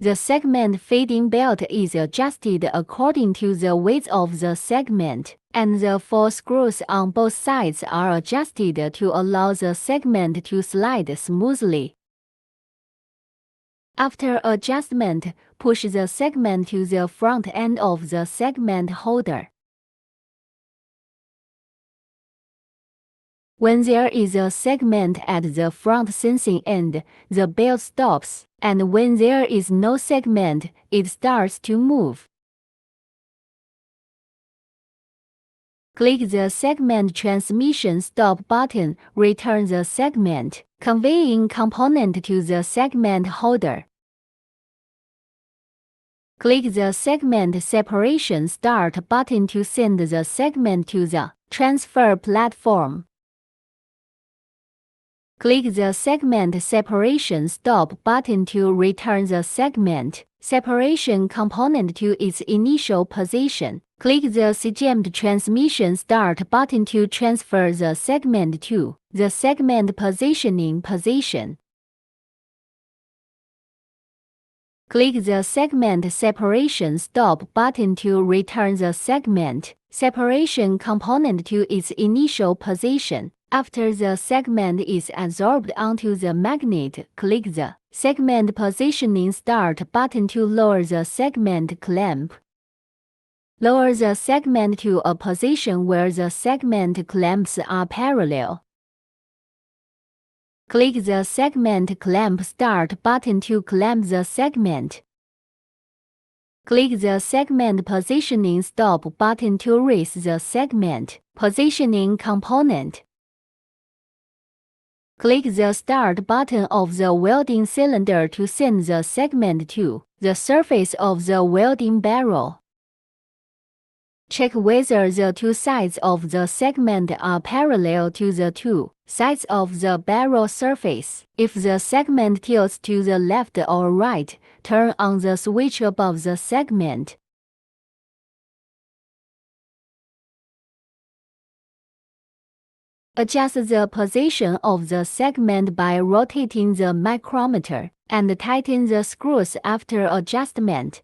The segment feeding belt is adjusted according to the width of the segment, and the 4 screws on both sides are adjusted to allow the segment to slide smoothly. After adjustment, push the segment to the front end of the segment holder. When there is a segment at the front sensing end, the belt stops, and when there is no segment, it starts to move. Click the segment transmission stop button, return the segment conveying component to the segment holder. Click the segment separation start button to send the segment to the transfer platform. Click the segment separation stop button to return the segment separation component to its initial position. Click the segment transmission start button to transfer the segment to the segment positioning position. Click the segment separation stop button to return the segment separation component to its initial position. After the segment is absorbed onto the magnet, click the segment positioning start button to lower the segment clamp. Lower the segment to a position where the segment clamps are parallel. Click the segment clamp start button to clamp the segment. Click the segment positioning stop button to raise the segment positioning component. Click the start button of the welding cylinder to send the segment to the surface of the welding barrel. Check whether the 2 sides of the segment are parallel to the 2 sides of the barrel surface. If the segment tilts to the left or right, turn on the switch above the segment. Adjust the position of the segment by rotating the micrometer, and tighten the screws after adjustment.